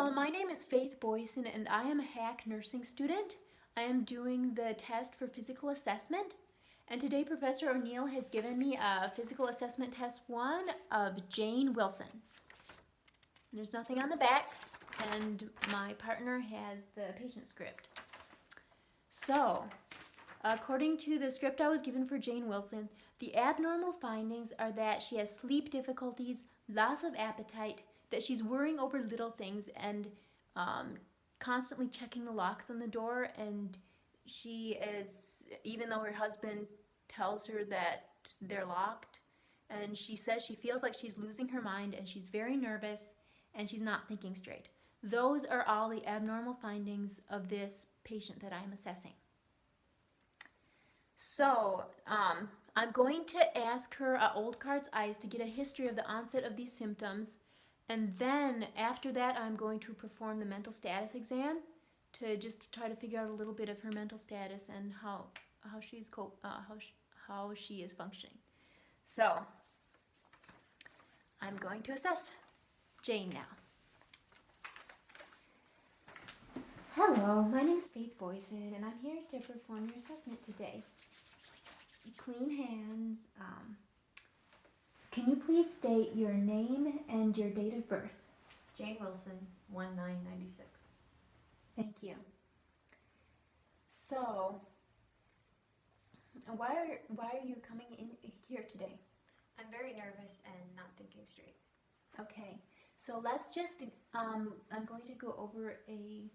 Hello, my name is Faith Boyson and I am a HACC nursing student. I am doing the test for physical assessment. And today Professor O'Neill has given me a physical assessment test 1 of Jane Wilson. There's nothing on the back and my partner has the patient script. So, according to the script I was given for Jane Wilson, the abnormal findings are that she has sleep difficulties, loss of appetite, that she's worrying over little things and constantly checking the locks on the door, and she is, even though her husband tells her that they're locked, and she says she feels like she's losing her mind and she's very nervous and she's not thinking straight. Those are all the abnormal findings of this patient that I'm assessing. So, I'm going to ask her Old Cart's eyes to get a history of the onset of these symptoms, and then after that I'm going to perform the mental status exam to just try to figure out a little bit of her mental status and how she is functioning. So, I'm going to assess Jane now. Hello, my name is Faith Boyson and I'm here to perform your assessment today. Clean hands. Can you please state your name and your date of birth? Jane Wilson, 1996. Thank you. So, why are you coming in here today? I'm very nervous and not thinking straight. Okay, so let's just, I'm going to go over a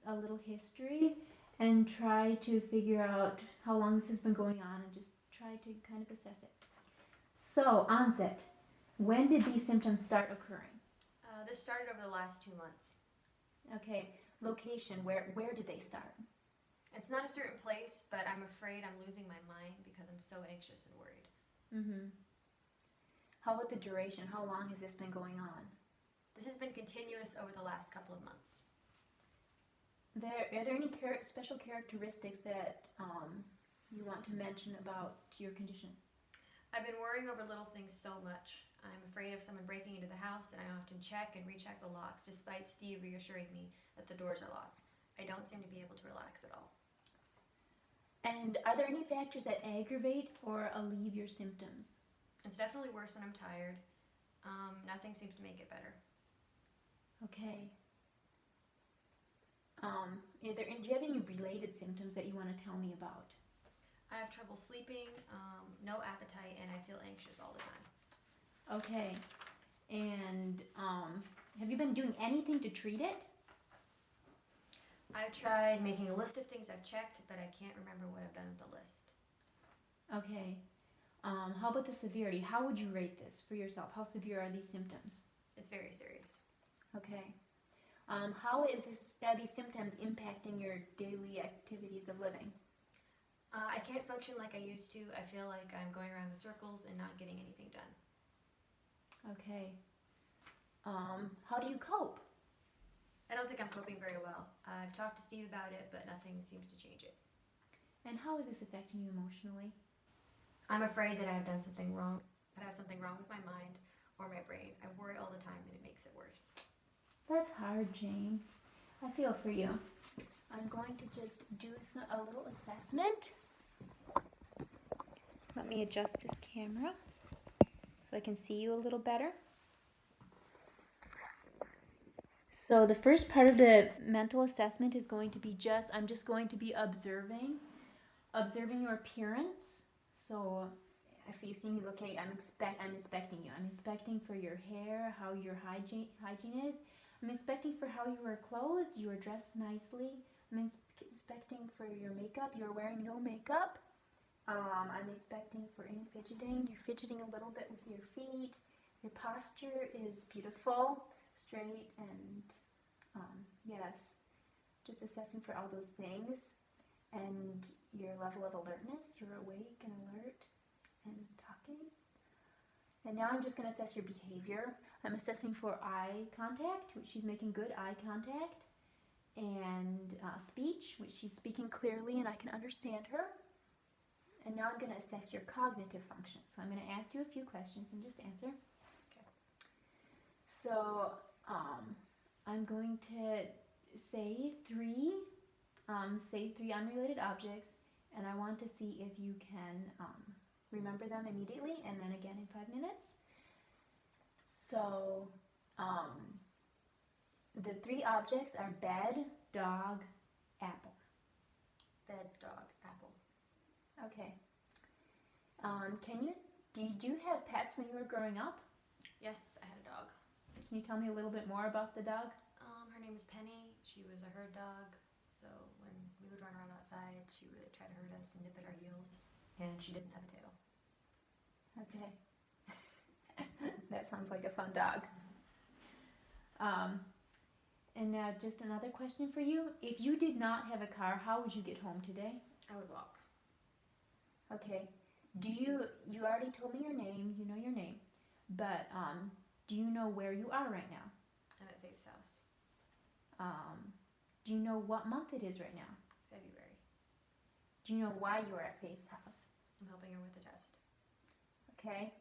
little history and try to figure out how long this has been going on and just try to kind of assess it. So, onset. When did these symptoms start occurring? This started over the last 2 months. Okay, location. Where did they start? It's not a certain place, but I'm afraid I'm losing my mind because I'm so anxious and worried. Mm-hmm. How about the duration? How long has this been going on? This has been continuous over the last couple of months. Are there any special characteristics that you want to mention about your condition? I've been worrying over little things so much. I'm afraid of someone breaking into the house, and I often check and recheck the locks despite Steve reassuring me that the doors are locked. I don't seem to be able to relax at all. And are there any factors that aggravate or alleviate your symptoms? It's definitely worse when I'm tired. Nothing seems to make it better. Okay. Do you have any related symptoms that you want to tell me about? I have trouble sleeping, no appetite, and I feel anxious all the time. Okay. And have you been doing anything to treat it? I've tried making a list of things I've checked, but I can't remember what I've done with the list. Okay. How about the severity? How would you rate this for yourself? How severe are these symptoms? It's very serious. Okay. How is these symptoms impacting your daily activities of living? I can't function like I used to. I feel like I'm going around in circles and not getting anything done. Okay. How do you cope? I don't think I'm coping very well. I've talked to Steve about it, but nothing seems to change it. And how is this affecting you emotionally? I'm afraid that I have done something wrong, that I have something wrong with my mind or my brain. I worry all the time and it makes it worse. That's hard, Jane. I feel for you. I'm going to just do a little assessment. Let me adjust this camera so I can see you a little better. So the first part of the mental assessment is going to be I'm just going to be observing your appearance. So if you see me looking, I'm inspecting you. I'm inspecting for your hair, how your hygiene is. I'm inspecting for how you are clothed, you are dressed nicely. I'm inspecting for your makeup, you're wearing no makeup. I'm inspecting for any fidgeting. You're fidgeting a little bit with your feet. Your posture is beautiful, straight, and yes, just assessing for all those things. And your level of alertness, you're awake and alert and talking. And now I'm just going to assess your behavior. I'm assessing for eye contact, which she's making good eye contact, and speech, which she's speaking clearly and I can understand her. And now I'm going to assess your cognitive function. So I'm going to ask you a few questions and just answer. Okay. So I'm going to say three unrelated objects, and I want to see if you can remember them immediately, and then again in 5 minutes. So, the three objects are bed, dog, apple. Bed, dog, apple. Okay. Did you have pets when you were growing up? Yes, I had a dog. Can you tell me a little bit more about the dog? Her name was Penny. She was a herd dog. So when we would run around outside, she would try to herd us and nip at our heels. And she didn't have a tail. Okay. That sounds like a fun dog. And now just another question for you. If you did not have a car, how would you get home today? I would walk. Okay. You already told me your name, you know your name, but do you know where you are right now? I'm at Faith's house. Do you know what month it is right now? February. Do you know why you are at Faith's house? I'm helping her with the test. Okay.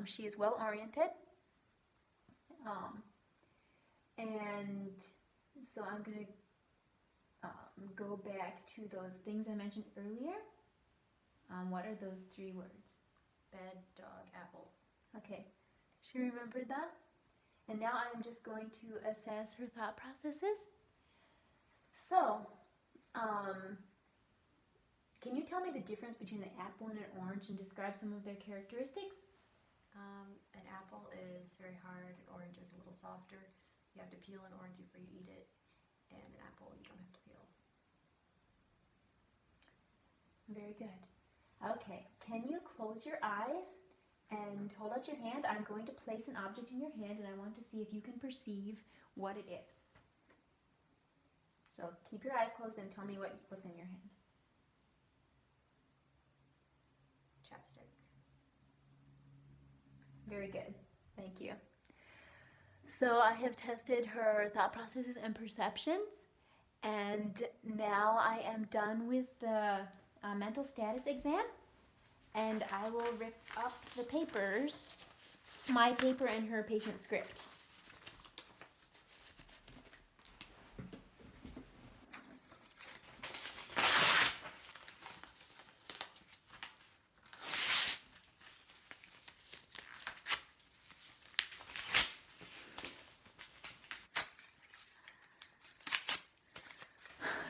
She is well oriented. And so I'm going to go back to those things I mentioned earlier. What are those three words? Bed, dog, apple. Okay. She remembered that. And now I'm just going to assess her thought processes. So, can you tell me the difference between an apple and an orange and describe some of their characteristics? An apple is very hard, an orange is a little softer. You have to peel an orange before you eat it, and an apple you don't have to peel. Very good. Okay, can you close your eyes and hold out your hand? I'm going to place an object in your hand and I want to see if you can perceive what it is. So keep your eyes closed and tell me what's in your hand. Chapstick. Very good. Thank you. So I have tested her thought processes and perceptions, and now I am done with the mental status exam, and I will rip up the papers, my paper and her patient script.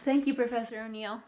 Thank you, Professor O'Neill.